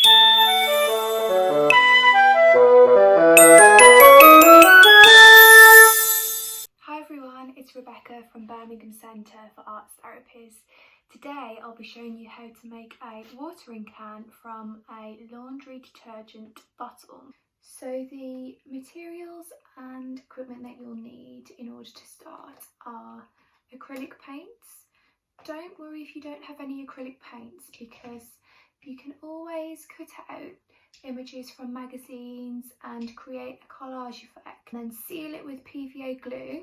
Hi everyone, it's Rebecca from Birmingham Centre for Arts Therapies. Today I'll be showing you how to make a watering can from a laundry detergent bottle. So the materials and equipment that you'll need in order to start are acrylic paints. Don't worry if you don't have any acrylic paints, because you can always cut out images from magazines and create a collage effect, and then seal it with PVA glue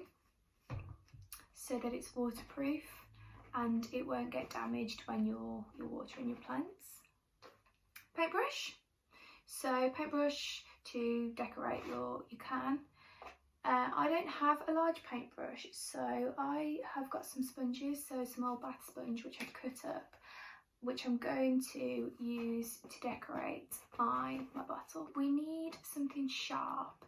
so that it's waterproof and it won't get damaged when you're watering your plants. Paintbrush. So paintbrush to decorate your can. I don't have a large paintbrush, so I have got some sponges, so some old bath sponge which I've cut up, which I'm going to use to decorate my bottle. We need something sharp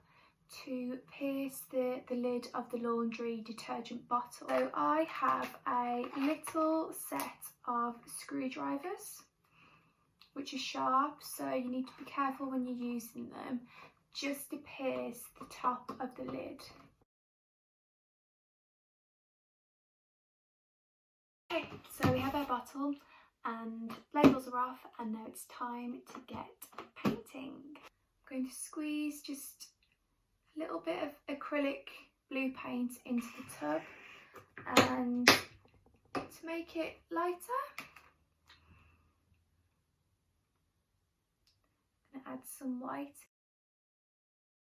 to pierce the lid of the laundry detergent bottle. So I have a little set of screwdrivers which are sharp, so you need to be careful when you're using them, just to pierce the top of the lid. Okay, so we have our bottle and labels are off, and now it's time to get painting. I'm going to squeeze just a little bit of acrylic blue paint into the tub, and to make it lighter, I'm going to add some white.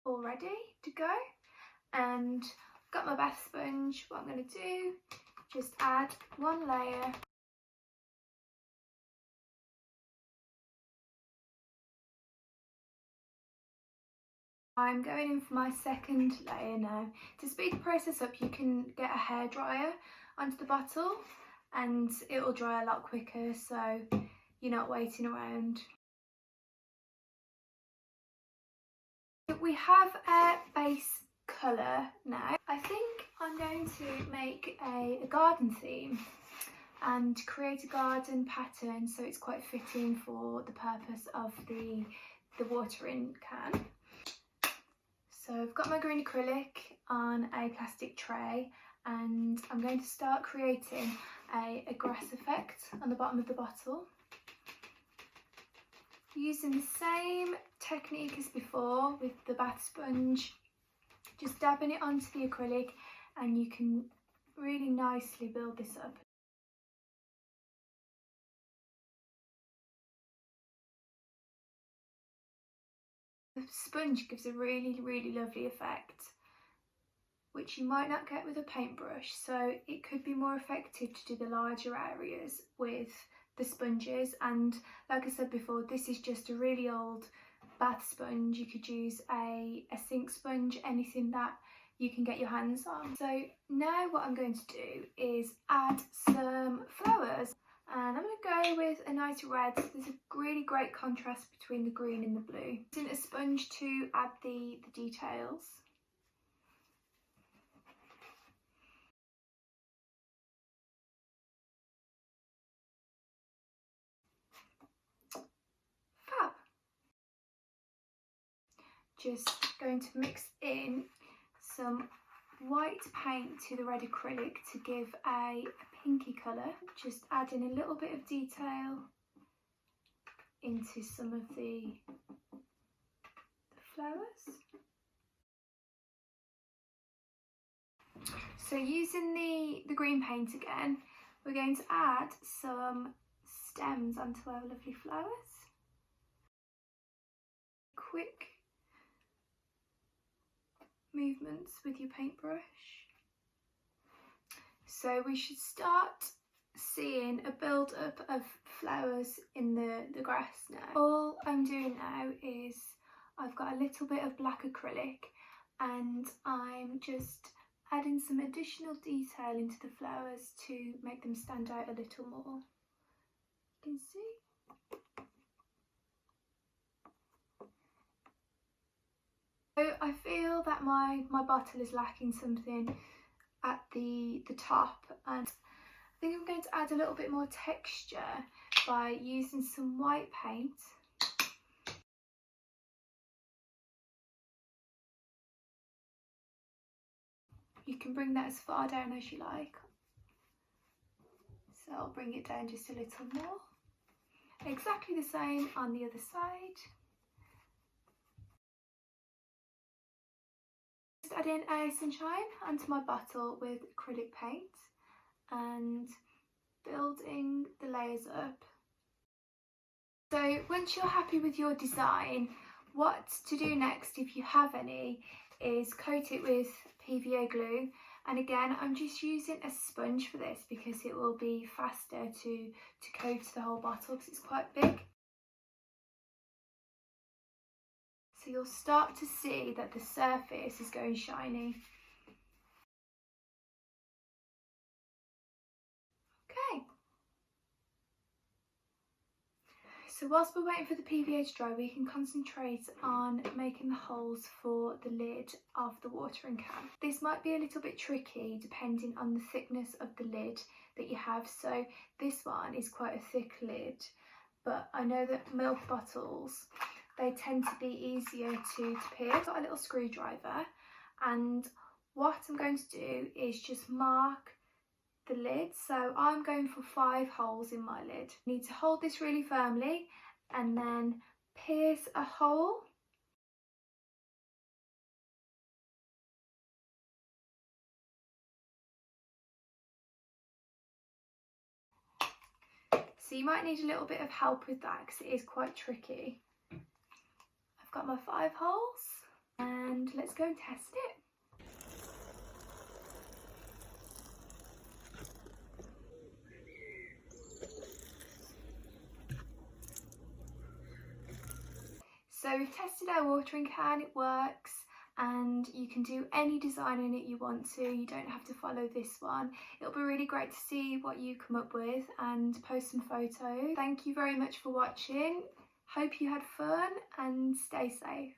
All ready to go, and I've got my bath sponge. What I'm going to do, just add one layer. I'm going in for my second layer now. To speed the process up, you can get a hairdryer onto the bottle and it will dry a lot quicker, so you're not waiting around. We have a base colour now. I think I'm going to make a garden theme and create a garden pattern so it's quite fitting for the purpose of the watering can. So I've got my green acrylic on a plastic tray, and I'm going to start creating a grass effect on the bottom of the bottle. Using the same technique as before with the bath sponge, just dabbing it onto the acrylic, and you can really nicely build this up. The sponge gives a really lovely effect, which you might not get with a paintbrush, so it could be more effective to do the larger areas with the sponges. And like I said before, this is just a really old bath sponge. You could use a sink sponge, anything that you can get your hands on. So now what I'm going to do is add some flowers, and I'm going to go with a nice red. There's a really great contrast between the green and the blue. Using a sponge to add the details. Fab. Just going to mix in some white paint to the red acrylic to give a pinky colour. Just adding a little bit of detail into some of the flowers. So using the green paint again, we're going to add some stems onto our lovely flowers. Quick movements with your paintbrush. So we should start seeing a build up of flowers in the grass now. All I'm doing now is I've got a little bit of black acrylic, and I'm just adding some additional detail into the flowers to make them stand out a little more. You can see. So I feel that my bottle is lacking something at the top, and I think I'm going to add a little bit more texture by using some white paint You can bring that as far down as you like. So I'll bring it down just a little more. Exactly the same on the other side. Just add in a sunshine onto my bottle with acrylic paint and building the layers up. So once you're happy with your design, what to do next, if you have any, is coat it with PVA glue. And again, I'm just using a sponge for this because it will be faster to coat the whole bottle because it's quite big. So you'll start to see that the surface is going shiny. Okay. So whilst we're waiting for the PVA to dry, we can concentrate on making the holes for the lid of the watering can. This might be a little bit tricky depending on the thickness of the lid that you have. So this one is quite a thick lid, but I know that milk bottles, they tend to be easier to pierce. I've got a little screwdriver, and what I'm going to do is just mark the lid. So I'm going for 5 holes in my lid. You need to hold this really firmly and then pierce a hole. So you might need a little bit of help with that because it is quite tricky. I've got my 5 holes and let's go and test it. So we've tested our watering can, it works, and you can do any design in it you want to. You don't have to follow this one. It'll be really great to see what you come up with and post some photos. Thank you very much for watching. Hope you had fun and stay safe.